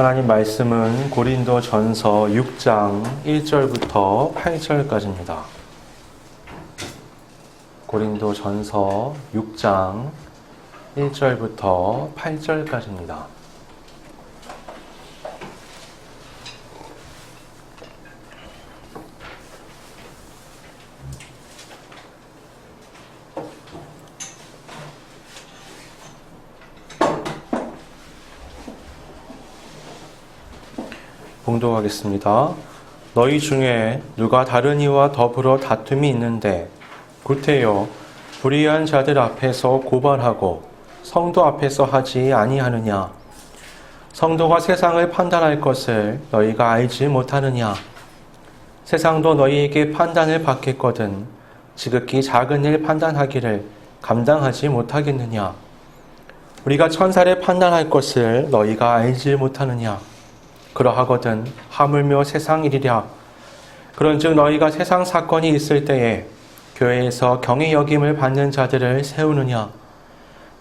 하나님 말씀은 고린도전서 6장 1절부터 8절까지입니다. 고린도전서 6장 1절부터 8절까지입니다. 봉독하겠습니다. 너희 중에 누가 다른 이와 더불어 다툼이 있는데 구태여 불의한 자들 앞에서 고발하고 성도 앞에서 하지 아니하느냐? 성도가 세상을 판단할 것을 너희가 알지 못하느냐? 세상도 너희에게 판단을 받겠거든 지극히 작은 일 판단하기를 감당하지 못하겠느냐? 우리가 천사를 판단할 것을 너희가 알지 못하느냐? 그러하거든 하물며 세상 일이랴. 그런즉 너희가 세상 사건이 있을 때에 교회에서 경외 여김을 받는 자들을 세우느냐?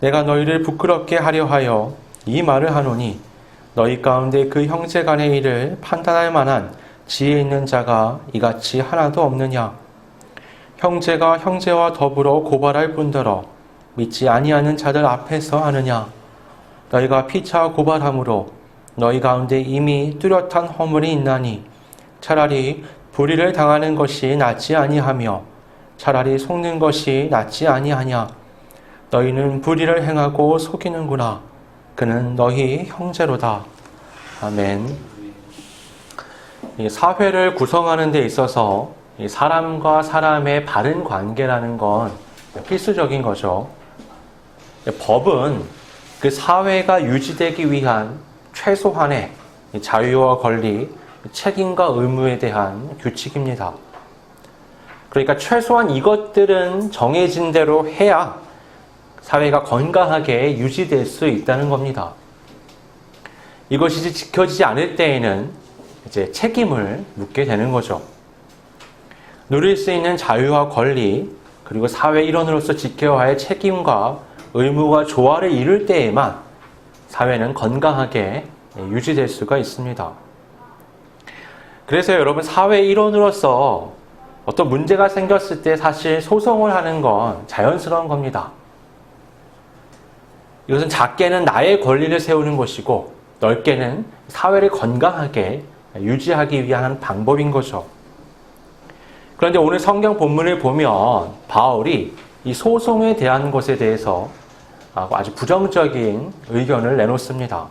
내가 너희를 부끄럽게 하려 하여 이 말을 하노니 너희 가운데 그 형제 간의 일을 판단할 만한 지혜 있는 자가 이같이 하나도 없느냐? 형제가 형제와 더불어 고발할 뿐더러 믿지 아니하는 자들 앞에서 하느냐? 너희가 피차 고발함으로 너희 가운데 이미 뚜렷한 허물이 있나니 차라리 불의를 당하는 것이 낫지 아니하며 차라리 속는 것이 낫지 아니하냐. 너희는 불의를 행하고 속이는구나. 그는 너희 형제로다. 아멘. 이 사회를 구성하는 데 있어서 이 사람과 사람의 바른 관계라는 건 필수적인 거죠. 법은 그 사회가 유지되기 위한 최소한의 자유와 권리, 책임과 의무에 대한 규칙입니다. 그러니까 최소한 이것들은 정해진 대로 해야 사회가 건강하게 유지될 수 있다는 겁니다. 이것이 지켜지지 않을 때에는 이제 책임을 묻게 되는 거죠. 누릴 수 있는 자유와 권리, 그리고 사회 일원으로서 지켜야 할 책임과 의무가 조화를 이룰 때에만 사회는 건강하게 유지될 수가 있습니다. 그래서 여러분 사회 일원으로서 어떤 문제가 생겼을 때 사실 소송을 하는 건 자연스러운 겁니다. 이것은 작게는 나의 권리를 세우는 것이고 넓게는 사회를 건강하게 유지하기 위한 방법인 거죠. 그런데 오늘 성경 본문을 보면 바울이 이 소송에 대한 것에 대해서 아주 부정적인 의견을 내놓습니다.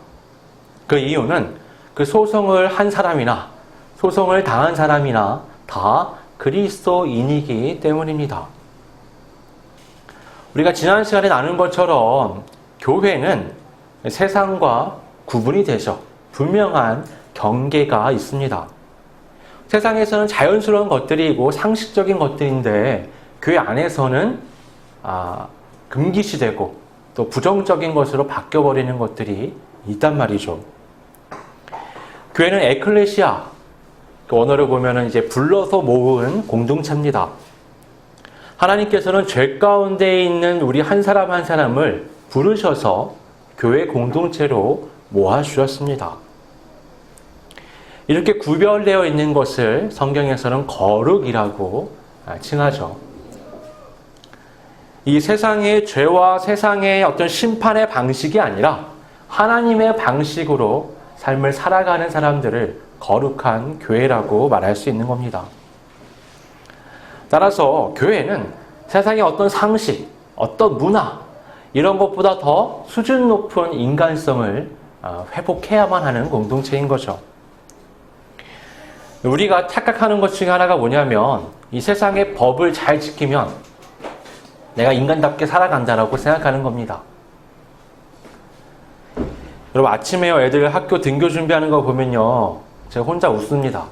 그 이유는 그 소송을 한 사람이나 소송을 당한 사람이나 다 그리스도인이기 때문입니다. 우리가 지난 시간에 나눈 것처럼 교회는 세상과 구분이 되죠. 분명한 경계가 있습니다. 세상에서는 자연스러운 것들이고 상식적인 것들인데 교회 안에서는 금기시되고 또 부정적인 것으로 바뀌어버리는 것들이 있단 말이죠. 교회는 에클레시아, 그 언어를 보면은 이제 불러서 모은 공동체입니다. 하나님께서는 죄 가운데 있는 우리 한 사람 한 사람을 부르셔서 교회 공동체로 모아주셨습니다. 이렇게 구별되어 있는 것을 성경에서는 거룩이라고 칭하죠. 이 세상의 죄와 세상의 어떤 심판의 방식이 아니라 하나님의 방식으로 삶을 살아가는 사람들을 거룩한 교회라고 말할 수 있는 겁니다. 따라서 교회는 세상의 어떤 상식, 어떤 문화 이런 것보다 더 수준 높은 인간성을 회복해야만 하는 공동체인 거죠. 우리가 착각하는 것 중에 하나가 뭐냐면 이 세상의 법을 잘 지키면 내가 인간답게 살아간다라고 생각하는 겁니다. 여러분 아침에 애들 학교 등교 준비하는 거 보면요 제가 혼자 웃습니다.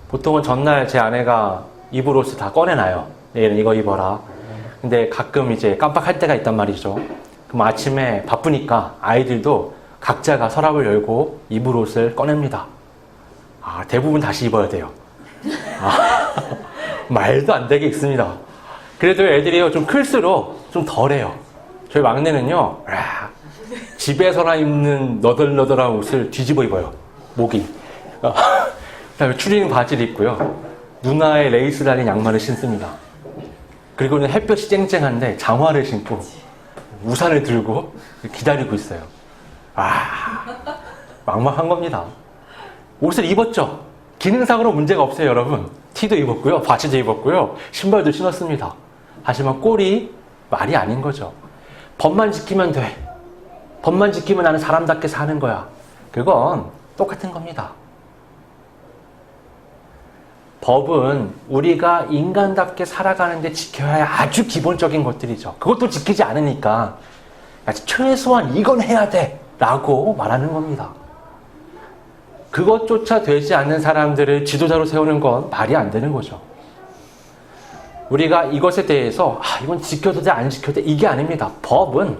보통은 전날 제 아내가 입을 옷을 다 꺼내놔요. 내일은 이거 입어라. 근데 가끔 이제 깜빡할 때가 있단 말이죠. 그럼 아침에 바쁘니까 아이들도 각자가 서랍을 열고 입을 옷을 꺼냅니다. 대부분 다시 입어야 돼요. 말도 안 되게 입습니다. 그래도 애들이 좀 클수록 좀 덜해요. 저희 막내는요, 집에서나 입는 너덜너덜한 옷을 뒤집어 입어요. 모기. 그다음에 추리닝 바지를 입고요. 누나의 레이스 달린 양말을 신습니다. 그리고는 햇볕이 쨍쨍한데 장화를 신고 우산을 들고 기다리고 있어요. 막막한 겁니다. 옷을 입었죠. 기능상으로 문제가 없어요, 여러분. 티도 입었고요, 바지도 입었고요, 신발도 신었습니다. 하지만 꼴이 말이 아닌 거죠. 법만 지키면 돼. 법만 지키면 나는 사람답게 사는 거야. 그건 똑같은 겁니다. 법은 우리가 인간답게 살아가는데 지켜야 할 아주 기본적인 것들이죠. 그것도 지키지 않으니까 최소한 이건 해야 돼 라고 말하는 겁니다. 그것조차 되지 않는 사람들을 지도자로 세우는 건 말이 안 되는 거죠. 우리가 이것에 대해서 이건 지켜도 돼 안 지켜도 돼 이게 아닙니다. 법은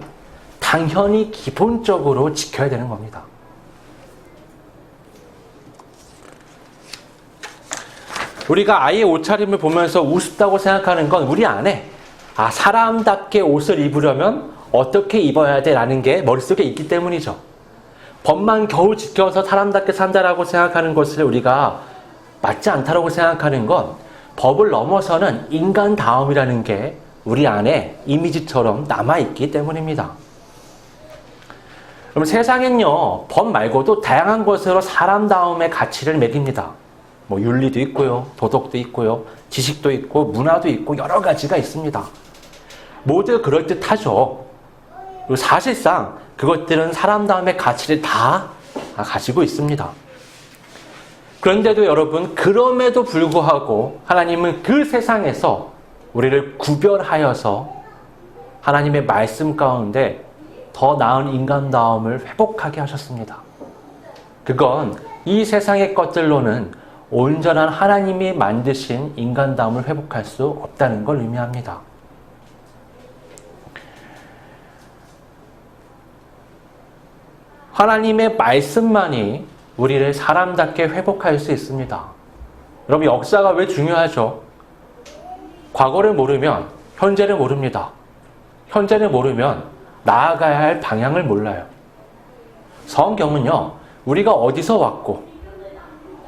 당연히 기본적으로 지켜야 되는 겁니다. 우리가 아이의 옷차림을 보면서 우습다고 생각하는 건 우리 안에 사람답게 옷을 입으려면 어떻게 입어야 돼 라는 게 머릿속에 있기 때문이죠. 법만 겨우 지켜서 사람답게 산다라고 생각하는 것을 우리가 맞지 않다라고 생각하는 건 법을 넘어서는 인간다움이라는 게 우리 안에 이미지처럼 남아있기 때문입니다. 그럼 세상엔요, 법 말고도 다양한 것으로 사람다움의 가치를 매깁니다. 윤리도 있고요, 도덕도 있고요, 지식도 있고, 문화도 있고, 여러 가지가 있습니다. 모두 그럴듯하죠. 그리고 사실상 그것들은 사람다움의 가치를 다 가지고 있습니다. 그런데도 여러분, 그럼에도 불구하고 하나님은 그 세상에서 우리를 구별하여서 하나님의 말씀 가운데 더 나은 인간다움을 회복하게 하셨습니다. 그건 이 세상의 것들로는 온전한 하나님이 만드신 인간다움을 회복할 수 없다는 걸 의미합니다. 하나님의 말씀만이 우리를 사람답게 회복할 수 있습니다. 여러분, 역사가 왜 중요하죠? 과거를 모르면 현재를 모릅니다. 현재를 모르면 나아가야 할 방향을 몰라요. 성경은요, 우리가 어디서 왔고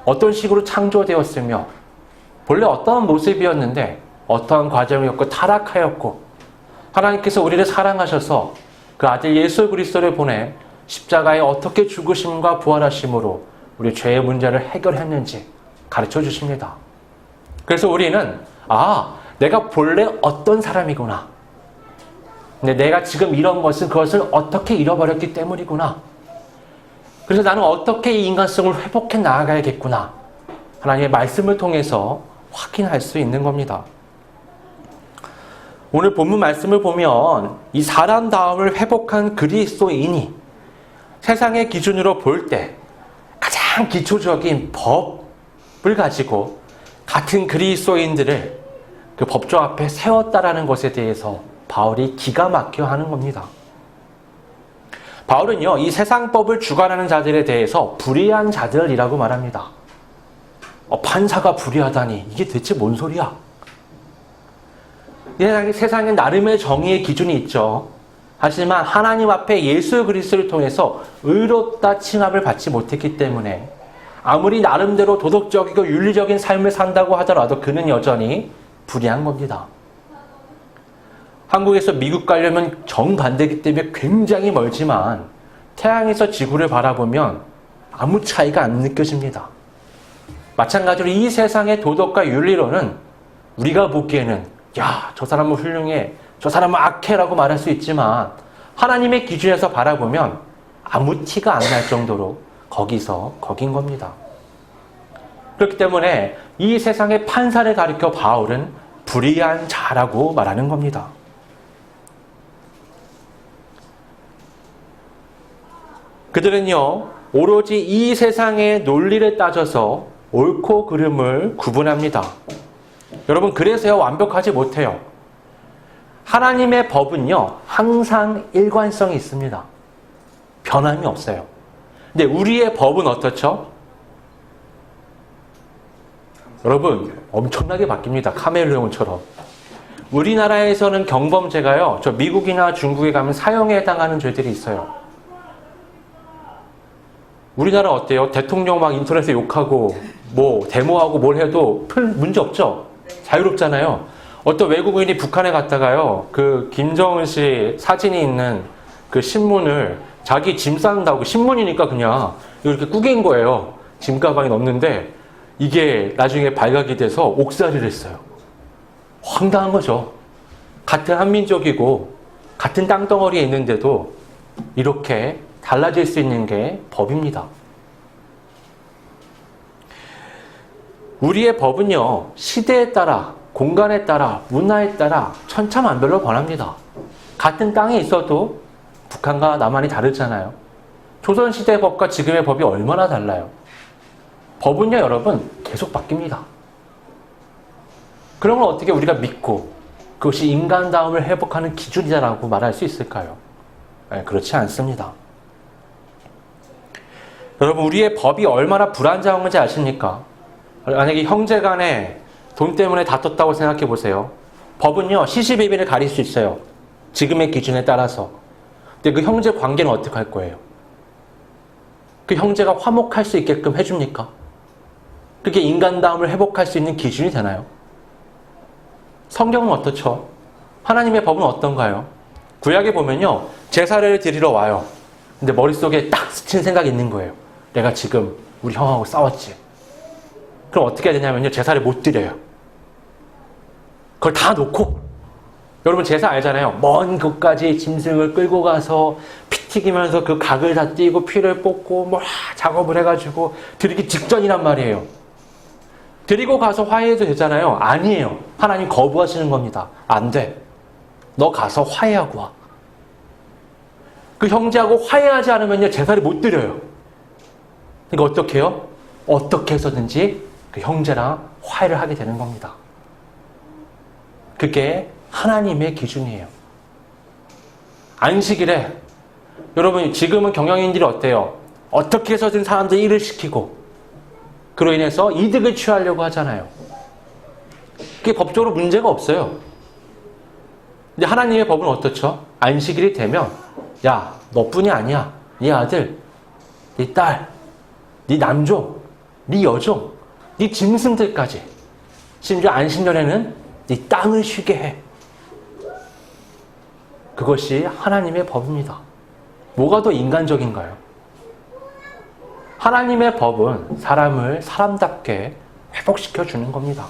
어떤 식으로 창조되었으며 본래 어떠한 모습이었는데 어떠한 과정이었고 타락하였고 하나님께서 우리를 사랑하셔서 그 아들 예수 그리스도를 보내 십자가에 어떻게 죽으심과 부활하심으로 우리 죄의 문제를 해결했는지 가르쳐 주십니다. 그래서 우리는 내가 본래 어떤 사람이구나. 근데 내가 지금 이런 것은 그것을 어떻게 잃어버렸기 때문이구나. 그래서 나는 어떻게 이 인간성을 회복해 나아가야겠구나. 하나님의 말씀을 통해서 확인할 수 있는 겁니다. 오늘 본문 말씀을 보면 이 사람다움을 회복한 그리스도인이 세상의 기준으로 볼 때 가장 기초적인 법을 가지고 같은 그리스도인들을 그 법조 앞에 세웠다라는 것에 대해서 바울이 기가 막혀 하는 겁니다. 바울은요, 이 세상법을 주관하는 자들에 대해서 불의한 자들이라고 말합니다. 판사가 불의하다니 이게 대체 뭔 소리야? 이 세상에 나름의 정의의 기준이 있죠. 하지만 하나님 앞에 예수 그리스도를 통해서 의롭다 칭함을 받지 못했기 때문에 아무리 나름대로 도덕적이고 윤리적인 삶을 산다고 하더라도 그는 여전히 불의한 겁니다. 한국에서 미국 가려면 정반대이기 때문에 굉장히 멀지만 태양에서 지구를 바라보면 아무 차이가 안 느껴집니다. 마찬가지로 이 세상의 도덕과 윤리로는 우리가 보기에는 저 사람은 훌륭해, 저 사람은 악해라고 말할 수 있지만 하나님의 기준에서 바라보면 아무 티가 안 날 정도로 거기서 거긴 겁니다. 그렇기 때문에 이 세상의 판사를 가리켜 바울은 불의한 자라고 말하는 겁니다. 그들은요, 오로지 이 세상의 논리를 따져서 옳고 그름을 구분합니다. 여러분, 그래서요, 완벽하지 못해요. 하나님의 법은요, 항상 일관성이 있습니다. 변함이 없어요. 근데 우리의 법은 어떻죠? 여러분, 엄청나게 바뀝니다. 카멜레온처럼. 우리나라에서는 경범죄가요, 저 미국이나 중국에 가면 사형에 해당하는 죄들이 있어요. 우리나라 어때요? 대통령 막 인터넷에 욕하고 뭐 데모하고 뭘 해도 별 문제 없죠? 자유롭잖아요. 어떤 외국인이 북한에 갔다가요, 그 김정은 씨 사진이 있는 그 신문을 자기 짐 싸는다고, 신문이니까 그냥 이렇게 꾸긴 거예요. 짐 가방에 넣는데 이게 나중에 발각이 돼서 옥살이를 했어요. 황당한 거죠. 같은 한민족이고 같은 땅덩어리에 있는데도 이렇게 달라질 수 있는 게 법입니다. 우리의 법은요, 시대에 따라, 공간에 따라, 문화에 따라 천차만별로 변합니다. 같은 땅에 있어도 북한과 남한이 다르잖아요. 조선시대 법과 지금의 법이 얼마나 달라요. 법은요, 여러분, 계속 바뀝니다. 그런 걸 어떻게 우리가 믿고 그것이 인간다움을 회복하는 기준이다라고 말할 수 있을까요? 그렇지 않습니다. 여러분, 우리의 법이 얼마나 불안정한 건지 아십니까? 만약에 형제 간에 돈 때문에 다퉜다고 생각해 보세요. 법은요, 시시비비를 가릴 수 있어요. 지금의 기준에 따라서. 근데 그 형제 관계는 어떻게 할 거예요? 그 형제가 화목할 수 있게끔 해줍니까? 그게 인간다움을 회복할 수 있는 기준이 되나요? 성경은 어떻죠? 하나님의 법은 어떤가요? 구약에 보면요, 제사를 드리러 와요. 근데 머릿속에 딱 스친 생각이 있는 거예요. 내가 지금 우리 형하고 싸웠지. 그럼 어떻게 해야 되냐면요, 제사를 못 드려요. 그걸 다 놓고, 여러분 제사 알잖아요. 먼 곳까지 짐승을 끌고 가서 피 튀기면서 그 각을 다 띄고 피를 뽑고 뭐 작업을 해가지고 드리기 직전이란 말이에요. 드리고 가서 화해해도 되잖아요. 아니에요. 하나님 거부하시는 겁니다. 안 돼. 너 가서 화해하고 와. 그 형제하고 화해하지 않으면요, 제사를 못 드려요. 그러니까 어떻게 해요? 어떻게 해서든지 그 형제랑 화해를 하게 되는 겁니다. 그게 하나님의 기준이에요. 안식일에 여러분, 지금은 경영인들이 어때요? 어떻게 해서든 사람들 일을 시키고 그로 인해서 이득을 취하려고 하잖아요. 그게 법적으로 문제가 없어요. 근데 하나님의 법은 어떻죠? 안식일이 되면 야, 너뿐이 아니야. 네 아들, 네 딸, 네 남종, 네 여종, 네 짐승들까지, 심지어 안식년에는 네 땅을 쉬게 해. 그것이 하나님의 법입니다. 뭐가 더 인간적인가요? 하나님의 법은 사람을 사람답게 회복시켜 주는 겁니다.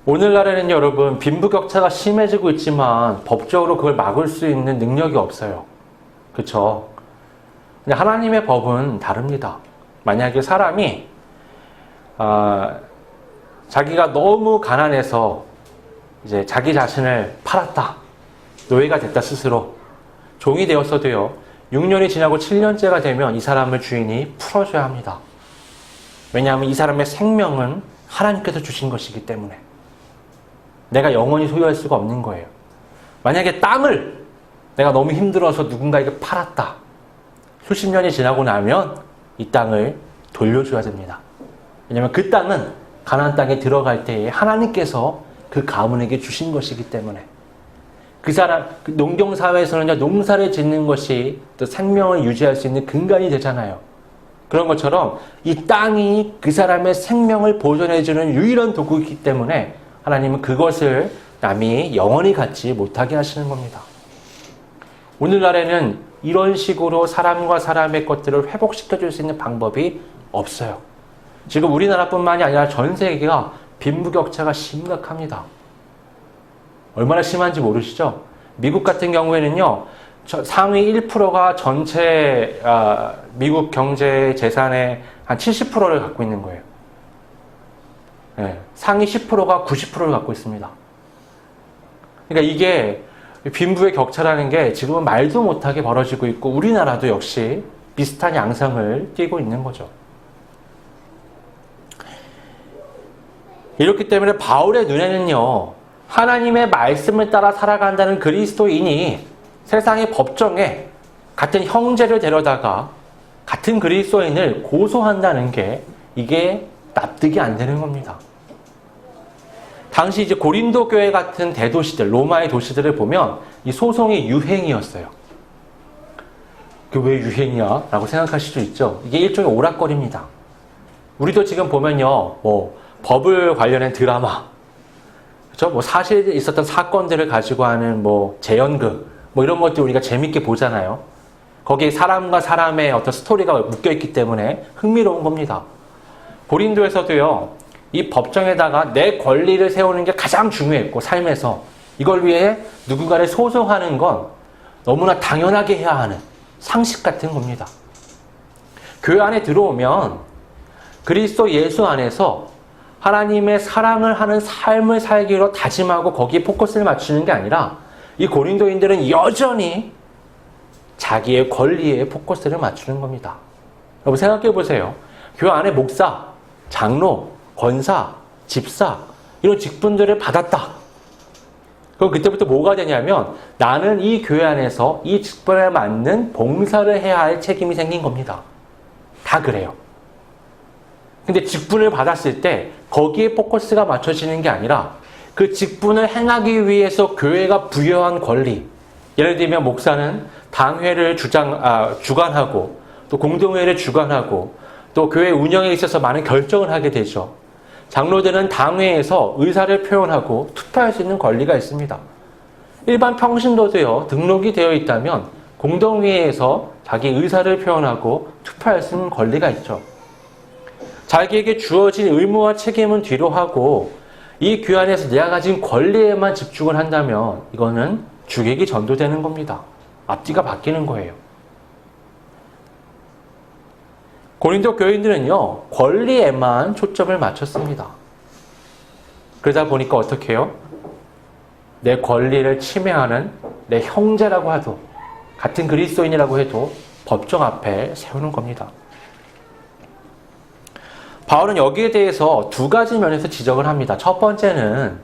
오늘날에는 여러분, 빈부격차가 심해지고 있지만 법적으로 그걸 막을 수 있는 능력이 없어요. 그렇죠? 근데 하나님의 법은 다릅니다. 만약에 사람이 자기가 너무 가난해서 이제 자기 자신을 팔았다, 노예가 됐다, 스스로 종이 되었어도요, 6년이 지나고 7년째가 되면 이 사람을 주인이 풀어줘야 합니다. 왜냐하면 이 사람의 생명은 하나님께서 주신 것이기 때문에 내가 영원히 소유할 수가 없는 거예요. 만약에 땅을 내가 너무 힘들어서 누군가에게 팔았다, 수십 년이 지나고 나면 이 땅을 돌려줘야 됩니다. 왜냐하면 그 땅은 가나안 땅에 들어갈 때에 하나님께서 그 가문에게 주신 것이기 때문에. 그 사람, 농경사회에서는요, 농사를 짓는 것이 또 생명을 유지할 수 있는 근간이 되잖아요. 그런 것처럼 이 땅이 그 사람의 생명을 보존해주는 유일한 도구이기 때문에 하나님은 그것을 남이 영원히 갖지 못하게 하시는 겁니다. 오늘날에는 이런 식으로 사람과 사람의 것들을 회복시켜 줄 수 있는 방법이 없어요. 지금 우리나라뿐만이 아니라 전 세계가 빈부격차가 심각합니다. 얼마나 심한지 모르시죠? 미국 같은 경우에는요, 상위 1%가 전체 미국 경제 재산의 한 70%를 갖고 있는 거예요. 네, 상위 10%가 90%를 갖고 있습니다. 그러니까 이게 빈부의 격차라는 게 지금은 말도 못하게 벌어지고 있고, 우리나라도 역시 비슷한 양상을 띠고 있는 거죠. 이렇기 때문에 바울의 눈에는요, 하나님의 말씀을 따라 살아간다는 그리스도인이 세상의 법정에 같은 형제를 데려다가 같은 그리스도인을 고소한다는 게, 이게 납득이 안 되는 겁니다. 당시 이제 고린도 교회 같은 대도시들, 로마의 도시들을 보면 이 소송이 유행이었어요. 그게 왜 유행이야? 라고 생각하실 수 있죠. 이게 일종의 오락거리입니다. 우리도 지금 보면요, 법을 관련한 드라마, 그렇죠? 사실에 있었던 사건들을 가지고 하는 재연극, 이런 것들 우리가 재밌게 보잖아요. 거기에 사람과 사람의 어떤 스토리가 묶여있기 때문에 흥미로운 겁니다. 고린도에서도요, 이 법정에다가 내 권리를 세우는 게 가장 중요했고, 삶에서 이걸 위해 누군가를 소송하는 건 너무나 당연하게 해야 하는 상식 같은 겁니다. 교회 안에 들어오면 그리스도 예수 안에서 하나님의 사랑을 하는 삶을 살기로 다짐하고 거기에 포커스를 맞추는 게 아니라 이 고린도인들은 여전히 자기의 권리에 포커스를 맞추는 겁니다. 여러분 생각해 보세요. 교회 안에 목사, 장로, 권사, 집사 이런 직분들을 받았다. 그럼 그때부터 뭐가 되냐면 나는 이 교회 안에서 이 직분에 맞는 봉사를 해야 할 책임이 생긴 겁니다. 다 그래요. 근데 직분을 받았을 때 거기에 포커스가 맞춰지는 게 아니라 그 직분을 행하기 위해서 교회가 부여한 권리, 예를 들면 목사는 당회를 주관하고 또 공동회를 주관하고 또 교회 운영에 있어서 많은 결정을 하게 되죠. 장로들은 당회에서 의사를 표현하고 투표할 수 있는 권리가 있습니다. 일반 평신도도요, 등록이 되어 있다면 공동회에서 자기 의사를 표현하고 투표할 수 있는 권리가 있죠. 자기에게 주어진 의무와 책임은 뒤로 하고 이 교회 안에서 내가 가진 권리에만 집중을 한다면 이거는 주객이 전도되는 겁니다. 앞뒤가 바뀌는 거예요. 고린도 교인들은요, 권리에만 초점을 맞췄습니다. 그러다 보니까 어떻게 해요? 내 권리를 침해하는 내 형제라고 해도, 같은 그리스도인이라고 해도 법정 앞에 세우는 겁니다. 바울은 여기에 대해서 두 가지 면에서 지적을 합니다. 첫 번째는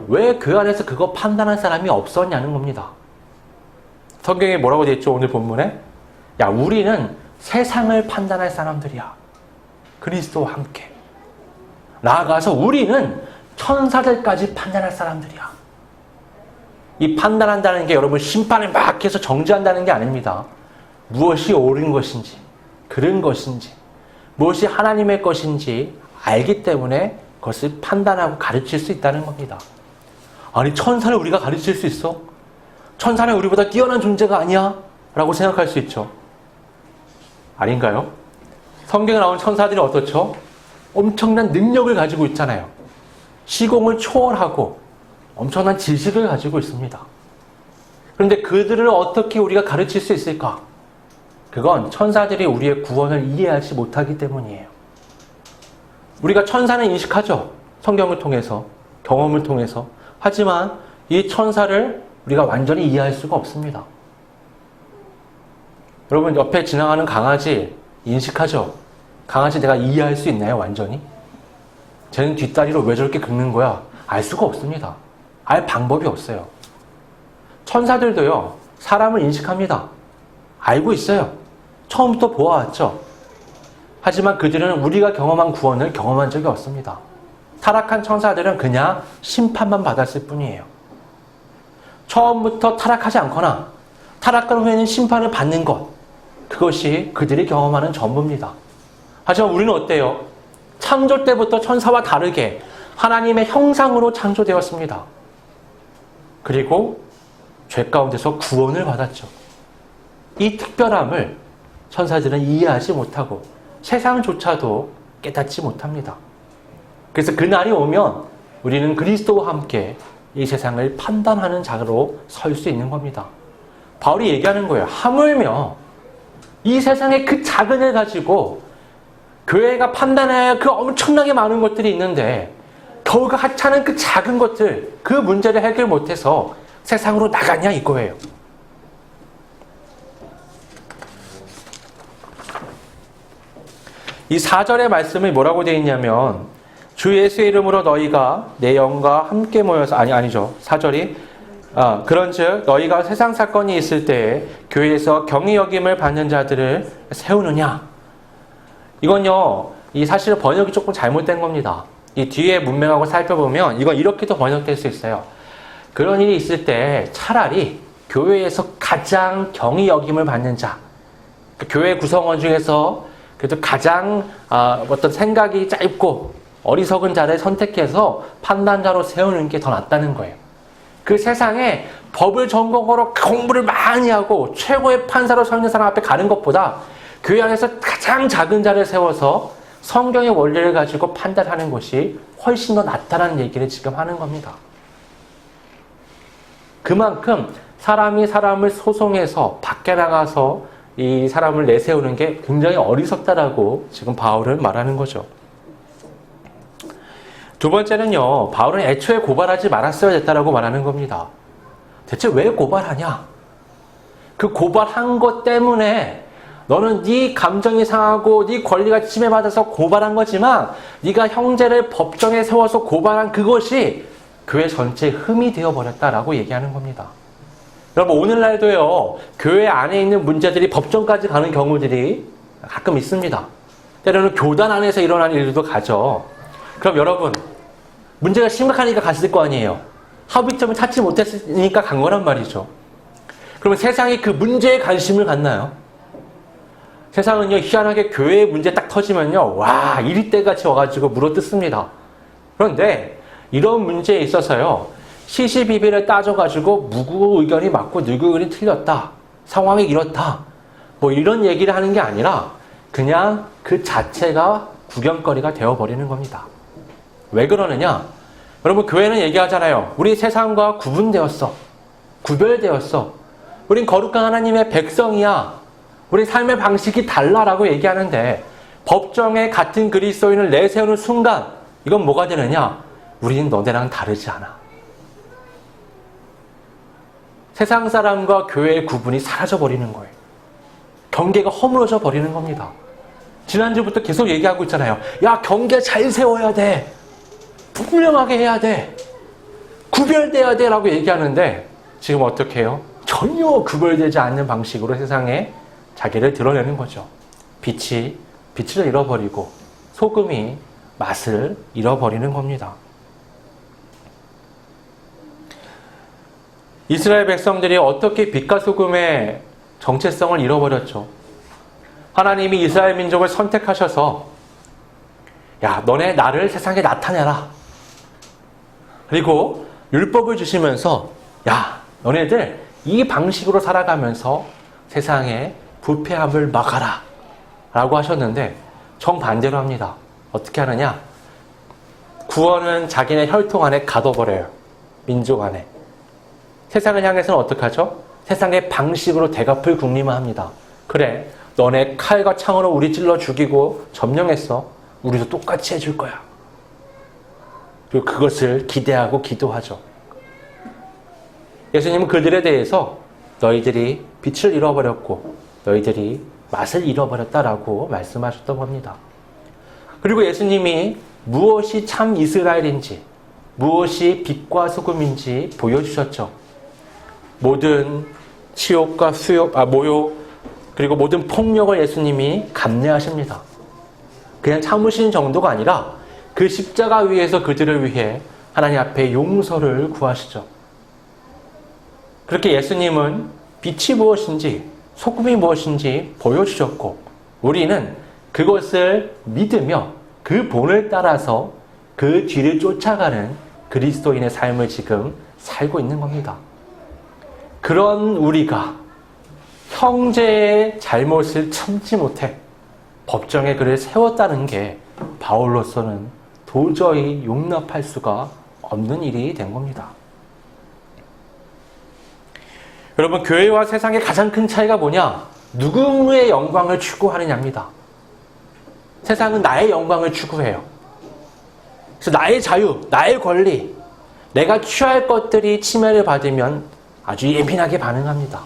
왜 그 안에서 그거 판단할 사람이 없었냐는 겁니다. 성경에 뭐라고 되어 있죠? 오늘 본문에 우리는 세상을 판단할 사람들이야. 그리스도와 함께. 나아가서 우리는 천사들까지 판단할 사람들이야. 이 판단한다는 게 여러분 심판을 막 해서 정죄한다는 게 아닙니다. 무엇이 옳은 것인지, 그른 것인지, 무엇이 하나님의 것인지 알기 때문에 그것을 판단하고 가르칠 수 있다는 겁니다. 아니, 천사를 우리가 가르칠 수 있어? 천사는 우리보다 뛰어난 존재가 아니야? 라고 생각할 수 있죠. 아닌가요? 성경에 나온 천사들이 어떻죠? 엄청난 능력을 가지고 있잖아요. 시공을 초월하고 엄청난 지식을 가지고 있습니다. 그런데 그들을 어떻게 우리가 가르칠 수 있을까? 그건 천사들이 우리의 구원을 이해하지 못하기 때문이에요. 우리가 천사는 인식하죠. 성경을 통해서, 경험을 통해서. 하지만 이 천사를 우리가 완전히 이해할 수가 없습니다. 여러분 옆에 지나가는 강아지 인식하죠? 강아지 내가 이해할 수 있나요? 완전히? 쟤는 뒷다리로 왜 저렇게 긁는 거야? 알 수가 없습니다. 알 방법이 없어요. 천사들도요, 사람을 인식합니다. 알고 있어요. 처음부터 보아왔죠. 하지만 그들은 우리가 경험한 구원을 경험한 적이 없습니다. 타락한 천사들은 그냥 심판만 받았을 뿐이에요. 처음부터 타락하지 않거나 타락한 후에는 심판을 받는 것, 그것이 그들이 경험하는 전부입니다. 하지만 우리는 어때요? 창조 때부터 천사와 다르게 하나님의 형상으로 창조되었습니다. 그리고 죄 가운데서 구원을 받았죠. 이 특별함을 천사들은 이해하지 못하고 세상조차도 깨닫지 못합니다. 그래서 그날이 오면 우리는 그리스도와 함께 이 세상을 판단하는 자로 설 수 있는 겁니다. 바울이 얘기하는 거예요. 하물며 이 세상의 그 작은 일 가지고 교회가 판단해야 할 그 엄청나게 많은 것들이 있는데 겨우 그 하찮은 그 작은 것들, 그 문제를 해결 못해서 세상으로 나가냐 이거예요. 이 4절의 말씀이 뭐라고 되어 있냐면 주 예수의 이름으로 너희가 내 영과 함께 모여서 아니죠. 4절이 그런즉 너희가 세상 사건이 있을 때에 교회에서 경히 여김을 받는 자들을 세우느냐. 이건요, 이 사실은 번역이 조금 잘못된 겁니다. 이 뒤에 문맥하고 살펴보면 이건 이렇게도 번역될 수 있어요. 그런 일이 있을 때 차라리 교회에서 가장 경히 여김을 받는 자, 교회 구성원 중에서 그래도 가장 어떤 생각이 짧고 어리석은 자를 선택해서 판단자로 세우는 게 더 낫다는 거예요. 그 세상에 법을 전공으로 공부를 많이 하고 최고의 판사로 서 있는 사람 앞에 가는 것보다 교회 안에서 가장 작은 자를 세워서 성경의 원리를 가지고 판단하는 것이 훨씬 더 낫다는 얘기를 지금 하는 겁니다. 그만큼 사람이 사람을 소송해서 밖에 나가서 이 사람을 내세우는 게 굉장히 어리석다라고 지금 바울은 말하는 거죠. 두 번째는요, 바울은 애초에 고발하지 말았어야 됐다라고 말하는 겁니다. 대체 왜 고발하냐? 그 고발한 것 때문에 너는 네 감정이 상하고 네 권리가 침해받아서 고발한 거지만 네가 형제를 법정에 세워서 고발한 그것이 교회 전체에 흠이 되어버렸다라고 얘기하는 겁니다. 여러분, 오늘날도요, 교회 안에 있는 문제들이 법정까지 가는 경우들이 가끔 있습니다. 때로는 교단 안에서 일어나는 일도 가죠. 그럼 여러분, 문제가 심각하니까 갔을 거 아니에요. 합의점을 찾지 못했으니까 간 거란 말이죠. 그러면 세상이 그 문제에 관심을 갖나요? 세상은요, 희한하게 교회의 문제 딱 터지면요, 와, 이리떼같이 와가지고 물어뜯습니다. 그런데 이런 문제에 있어서요, 시시비비를 따져가지고 누구 의견이 맞고 누구 의견이 틀렸다, 상황이 이렇다, 뭐 이런 얘기를 하는 게 아니라 그냥 그 자체가 구경거리가 되어버리는 겁니다. 왜 그러느냐? 여러분, 교회는 얘기하잖아요. 우리 세상과 구분되었어. 구별되었어. 우린 거룩한 하나님의 백성이야. 우리 삶의 방식이 달라라고 얘기하는데 법정에 같은 그리스도인을 내세우는 순간 이건 뭐가 되느냐? 우리는 너네랑 다르지 않아. 세상 사람과 교회의 구분이 사라져버리는 거예요. 경계가 허물어져 버리는 겁니다. 지난주부터 계속 얘기하고 있잖아요. 야, 경계 잘 세워야 돼. 분명하게 해야 돼. 구별돼야 돼 라고 얘기하는데 지금 어떻게 해요? 전혀 구별되지 않는 방식으로 세상에 자기를 드러내는 거죠. 빛이 빛을 잃어버리고 소금이 맛을 잃어버리는 겁니다. 이스라엘 백성들이 어떻게 빛과 소금의 정체성을 잃어버렸죠. 하나님이 이스라엘 민족을 선택하셔서 야, 너네 나를 세상에 나타내라. 그리고 율법을 주시면서 야, 너네들 이 방식으로 살아가면서 세상에 부패함을 막아라 라고 하셨는데 정반대로 합니다. 어떻게 하느냐? 구원은 자기네 혈통 안에 가둬버려요. 민족 안에. 세상을 향해서는 어떻게 하죠? 세상의 방식으로 대갚을 궁리만 그래, 너네 칼과 창으로 우리 찔러 죽이고 점령했어. 우리도 똑같이 해줄 거야. 그리고 그것을 기대하고 기도하죠. 예수님은 그들에 대해서 너희들이 빛을 잃어버렸고 너희들이 맛을 잃어버렸다라고 말씀하셨던 겁니다. 그리고 예수님이 무엇이 참 이스라엘인지, 무엇이 빛과 소금인지 보여주셨죠. 모든 치욕과 모욕, 그리고 모든 폭력을 예수님이 감내하십니다. 그냥 참으시는 정도가 아니라 그 십자가 위에서 그들을 위해 하나님 앞에 용서를 구하시죠. 그렇게 예수님은 빛이 무엇인지 소금이 무엇인지 보여주셨고 우리는 그것을 믿으며 그 본을 따라서 그 뒤를 쫓아가는 그리스도인의 삶을 지금 살고 있는 겁니다. 그런 우리가 형제의 잘못을 참지 못해 법정에 그를 세웠다는 게 바울로서는 도저히 용납할 수가 없는 일이 된 겁니다. 여러분, 교회와 세상의 가장 큰 차이가 뭐냐? 누구의 영광을 추구하느냐입니다. 세상은 나의 영광을 추구해요. 그래서 나의 자유, 나의 권리, 내가 취할 것들이 침해를 받으면 아주 예민하게 반응합니다.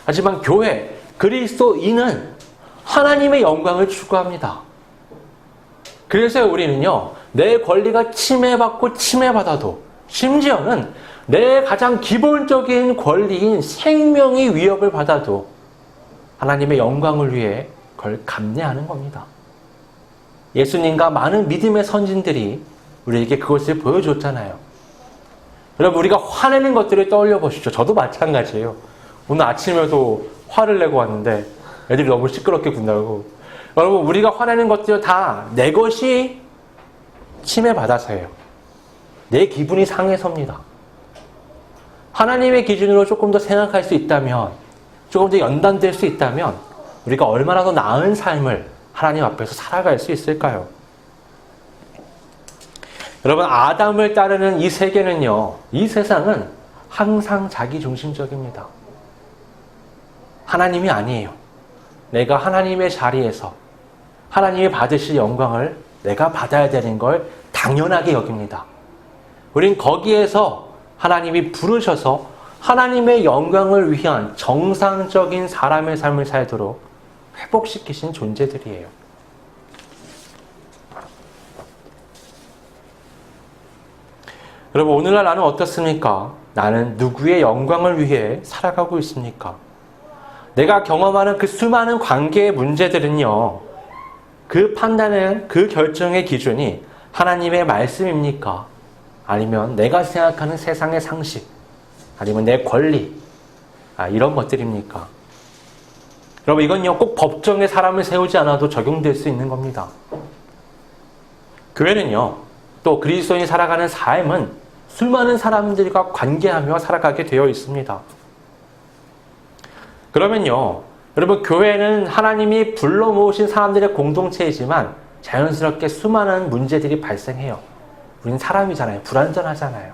하지만 교회, 그리스도인은 하나님의 영광을 추구합니다. 그래서 우리는요, 내 권리가 침해받고 침해받아도 심지어는 내 가장 기본적인 권리인 생명의 위협을 받아도 하나님의 영광을 위해 그걸 감내하는 겁니다. 예수님과 많은 믿음의 선진들이 우리에게 그것을 보여줬잖아요. 여러분, 우리가 화내는 것들을 떠올려 보시죠. 저도 마찬가지예요. 오늘 아침에도 화를 내고 왔는데 애들이 너무 시끄럽게 군다고. 여러분, 우리가 화내는 것들 다 내 것이 침해받아서예요. 내 기분이 상해서입니다. 하나님의 기준으로 조금 더 생각할 수 있다면, 조금 더 연단될 수 있다면 우리가 얼마나 더 나은 삶을 하나님 앞에서 살아갈 수 있을까요? 여러분, 아담을 따르는 이 세계는요, 이 세상은 항상 자기중심적입니다. 하나님이 아니에요. 내가 하나님의 자리에서 하나님이 받으실 영광을 내가 받아야 되는 걸 당연하게 여깁니다. 우린 거기에서 하나님이 부르셔서 하나님의 영광을 위한 정상적인 사람의 삶을 살도록 회복시키신 존재들이에요. 여러분, 오늘날 나는 어떻습니까? 나는 누구의 영광을 위해 살아가고 있습니까? 내가 경험하는 그 수많은 관계의 문제들은요, 그 판단은, 그 결정의 기준이 하나님의 말씀입니까? 아니면 내가 생각하는 세상의 상식, 아니면 내 권리, 이런 것들입니까? 여러분, 이건요, 꼭 법정에 사람을 세우지 않아도 적용될 수 있는 겁니다. 교회는요, 또 그리스도인이 살아가는 삶은 수많은 사람들과 관계하며 살아가게 되어 있습니다. 그러면요, 여러분, 교회는 하나님이 불러 모으신 사람들의 공동체이지만 자연스럽게 수많은 문제들이 발생해요. 우린 사람이잖아요. 불완전하잖아요.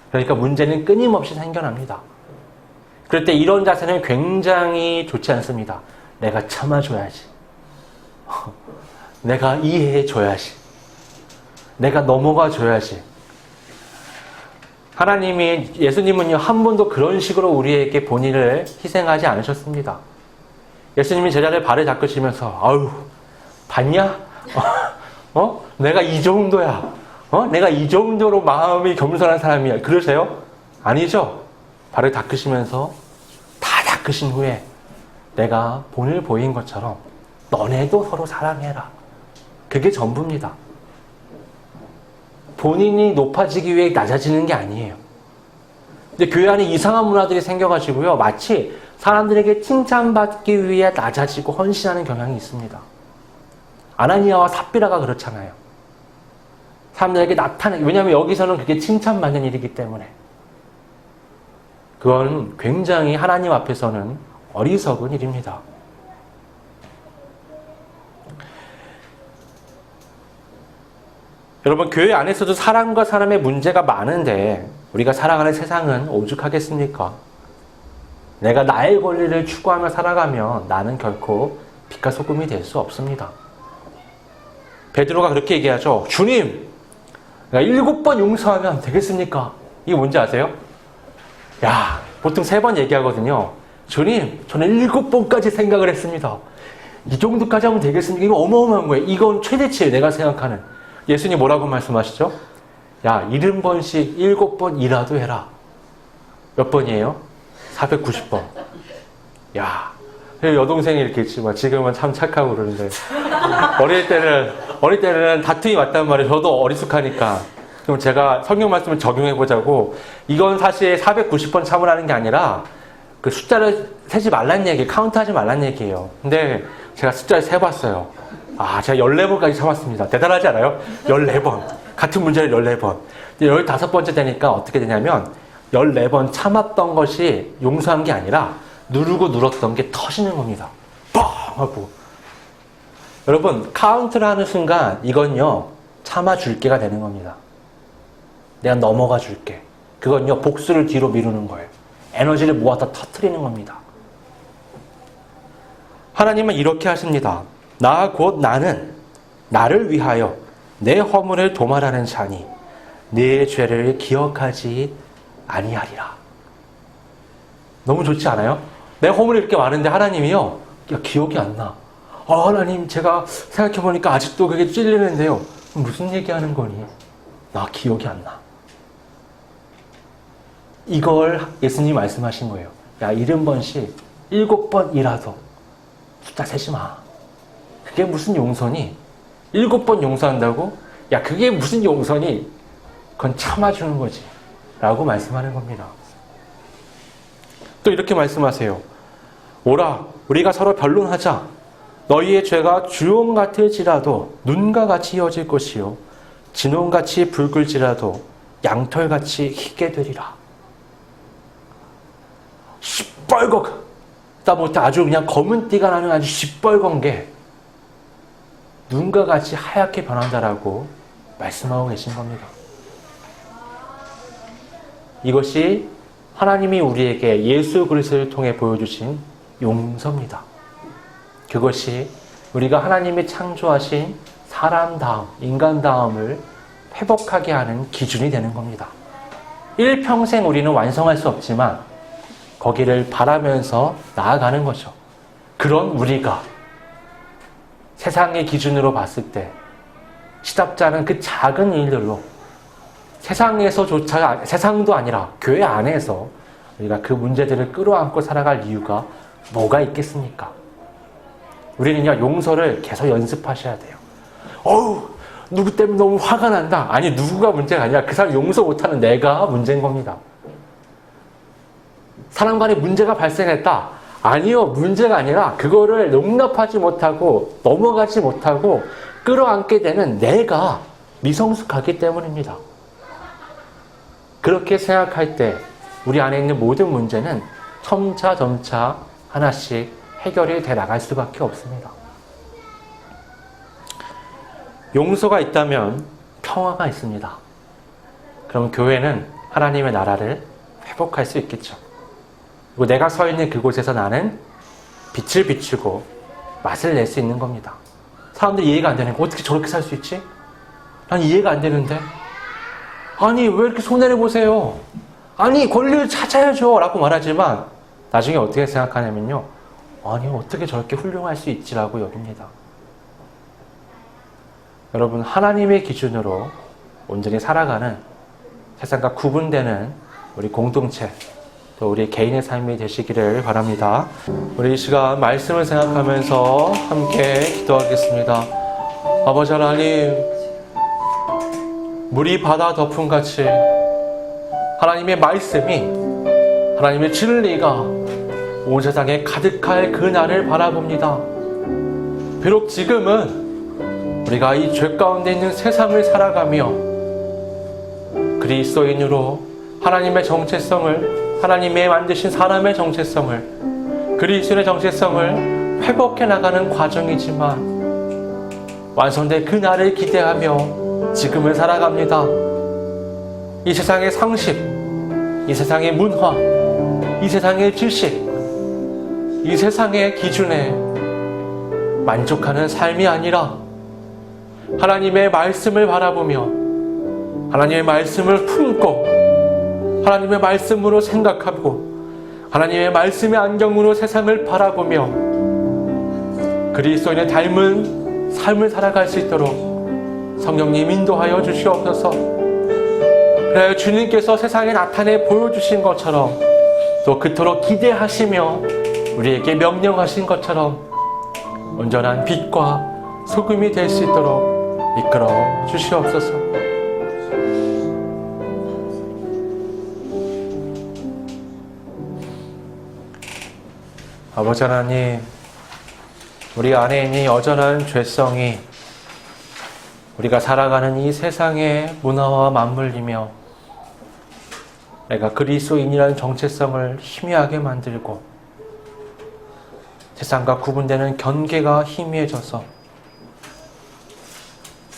그러니까 문제는 끊임없이 생겨납니다. 그럴 때 이런 자세는 굉장히 좋지 않습니다. 내가 참아줘야지. 내가 이해해줘야지. 내가 넘어가줘야지. 하나님이, 예수님은요, 한 번도 그런 식으로 우리에게 본인을 희생하지 않으셨습니다. 예수님이 제자들 발을 닦으시면서, 아유, 봤냐? 내가 이 정도야. 내가 이 정도로 마음이 겸손한 사람이야. 그러세요? 아니죠? 발을 닦으시면서 다 닦으신 후에 내가 본을 보인 것처럼 너네도 서로 사랑해라. 그게 전부입니다. 본인이 높아지기 위해 낮아지는 게 아니에요. 근데 교회 안에 이상한 문화들이 생겨가지고요, 마치 사람들에게 칭찬받기 위해 낮아지고 헌신하는 경향이 있습니다. 아나니아와 삽비라가 그렇잖아요. 사람들에게 왜냐하면 여기서는 그게 칭찬받는 일이기 때문에. 그건 굉장히 하나님 앞에서는 어리석은 일입니다. 여러분, 교회 안에서도 사람과 사람의 문제가 많은데 우리가 살아가는 세상은 오죽하겠습니까? 내가 나의 권리를 추구하며 살아가면 나는 결코 빛과 소금이 될 수 없습니다. 베드로가 그렇게 얘기하죠. 주님, 내가 7번 용서하면 되겠습니까? 이게 뭔지 아세요? 야, 보통 3번 얘기하거든요. 주님, 저는 7번까지 생각을 했습니다. 이 정도까지 하면 되겠습니까? 이거 어마어마한 거예요. 이건 최대치예요, 내가 생각하는. 예수님 뭐라고 말씀하시죠? 야, 70번씩 7번이라도 해라. 몇 번이에요? 490번. 야, 여동생이 이렇게 있지만 지금은 참 착하고 그러는데 어릴 때는 다툼이 왔단 말이에요. 저도 어리숙하니까. 그럼 제가 성경 말씀을 적용해 보자고, 이건 사실 490번 참으라는 게 아니라 그 숫자를 세지 말란 얘기, 카운트하지 말란 얘기예요. 근데 제가 숫자를 세봤어요. 제가 14번까지 참았습니다. 대단하지 않아요? 14번. 같은 문제를 14번. 15번째 되니까 어떻게 되냐면 14번 참았던 것이 용서한 게 아니라 누르고 눌렀던 게 터지는 겁니다. 뻥! 하고. 여러분, 카운트를 하는 순간 이건요, 참아줄게가 되는 겁니다. 내가 넘어가 줄게. 그건요, 복수를 뒤로 미루는 거예요. 에너지를 모아다 터뜨리는 겁니다. 하나님은 이렇게 하십니다. 나 곧 나는 나를 위하여 내 허물을 도말하는 자니 네 죄를 기억하지 아니하리라. 너무 좋지 않아요? 내 허물이 이렇게 많은데 하나님이요, 기억이 안 나. 하나님, 제가 생각해보니까 아직도 그게 찔리는데요. 무슨 얘기하는 거니? 나 기억이 안 나. 이걸 예수님이 말씀하신 거예요. 야, 70번씩 7번이라도 숫자 세지 마. 그게 무슨 용서니? 7번 용서한다고? 야, 그게 무슨 용서니? 그건 참아주는 거지. 라고 말씀하는 겁니다. 또 이렇게 말씀하세요. 오라, 우리가 서로 변론하자. 너희의 죄가 주홍 같을지라도 눈과 같이 이어질 것이요 진홍같이 붉을지라도 양털같이 희게 되리라. 시뻘겋다 못해 아주 그냥 검은 띠가 나는 아주 시뻘건 게 눈과 같이 하얗게 변한다라고 말씀하고 계신 겁니다. 이것이 하나님이 우리에게 예수 그리스도를 통해 보여주신 용서입니다. 그것이 우리가 하나님이 창조하신 사람다움, 인간다움을 회복하게 하는 기준이 되는 겁니다. 일평생 우리는 완성할 수 없지만 거기를 바라면서 나아가는 거죠. 그런 우리가 세상의 기준으로 봤을 때 시답지 않은 그 작은 일들로 세상에서조차, 세상도 아니라 교회 안에서 우리가 그 문제들을 끌어안고 살아갈 이유가 뭐가 있겠습니까? 우리는요, 용서를 계속 연습하셔야 돼요. 어우, 누구 때문에 너무 화가 난다. 아니, 누구가 문제가 아니라 그 사람 용서 못하는 내가 문제인 겁니다. 사람 간에 문제가 발생했다. 아니요, 문제가 아니라 그거를 용납하지 못하고 넘어가지 못하고 끌어안게 되는 내가 미성숙하기 때문입니다. 그렇게 생각할 때 우리 안에 있는 모든 문제는 점차 하나씩 해결이 돼 나갈 수밖에 없습니다. 용서가 있다면 평화가 있습니다. 그럼 교회는 하나님의 나라를 회복할 수 있겠죠. 그리고 내가 서 있는 그곳에서 나는 빛을 비추고 맛을 낼 수 있는 겁니다. 사람들이 이해가 안 되는 거, 어떻게 저렇게 살 수 있지? 난 이해가 안 되는데. 아니, 왜 이렇게 손해를 보세요? 아니, 권리를 찾아야죠 라고 말하지만 나중에 어떻게 생각하냐면요, 아니, 어떻게 저렇게 훌륭할 수 있지라고 여깁니다. 여러분, 하나님의 기준으로 온전히 살아가는, 세상과 구분되는 우리 공동체, 또 우리 개인의 삶이 되시기를 바랍니다. 우리 이 시간 말씀을 생각하면서 함께 기도하겠습니다. 아버지 하나님, 물이 바다 덮음같이 하나님의 말씀이, 하나님의 진리가 온 세상에 가득할 그날을 바라봅니다. 비록 지금은 우리가 이 죄 가운데 있는 세상을 살아가며 그리스도인으로 하나님의 정체성을, 하나님의 만드신 사람의 정체성을, 그리스도의 정체성을 회복해 나가는 과정이지만 완성될 그날을 기대하며 지금을 살아갑니다. 이 세상의 상식, 이 세상의 문화, 이 세상의 지식, 이 세상의 기준에 만족하는 삶이 아니라 하나님의 말씀을 바라보며 하나님의 말씀을 품고 하나님의 말씀으로 생각하고 하나님의 말씀의 안경으로 세상을 바라보며 그리스도인의 닮은 삶을 살아갈 수 있도록 성령님 인도하여 주시옵소서. 그래야 주님께서 세상에 나타내 보여주신 것처럼 또 그토록 기대하시며 우리에게 명령하신 것처럼 온전한 빛과 소금이 될 수 있도록 이끌어 주시옵소서. 아버지 하나님, 우리 안에 있는 여전한 죄성이 우리가 살아가는 이 세상의 문화와 맞물리며 내가 그리스도인이라는 정체성을 희미하게 만들고 세상과 구분되는 경계가 희미해져서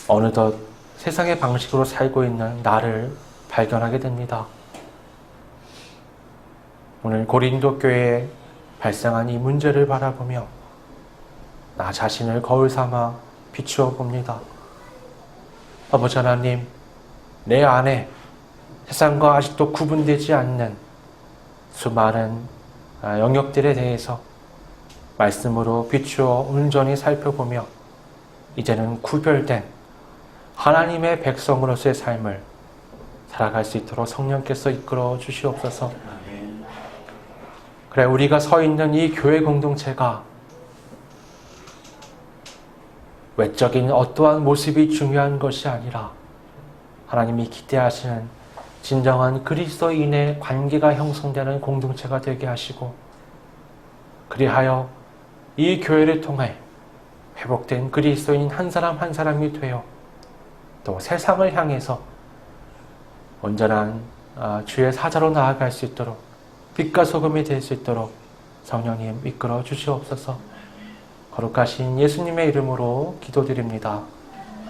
어느덧 세상의 방식으로 살고 있는 나를 발견하게 됩니다. 오늘 고린도 교회에 발생한 이 문제를 바라보며 나 자신을 거울 삼아 비추어 봅니다. 아버지 하나님, 내 안에 세상과 아직도 구분되지 않는 수많은 영역들에 대해서 말씀으로 비추어 온전히 살펴보며 이제는 구별된 하나님의 백성으로서의 삶을 살아갈 수 있도록 성령께서 이끌어 주시옵소서. 그래, 우리가 서 있는 이 교회 공동체가 외적인 어떠한 모습이 중요한 것이 아니라 하나님이 기대하시는 진정한 그리스도인의 관계가 형성되는 공동체가 되게 하시고, 그리하여 이 교회를 통해 회복된 그리스도인 한 사람 한 사람이 되어 또 세상을 향해서 온전한 주의 사자로 나아갈 수 있도록, 빛과 소금이 될 수 있도록 성령님 이끌어 주시옵소서. 거룩하신 예수님의 이름으로 기도드립니다.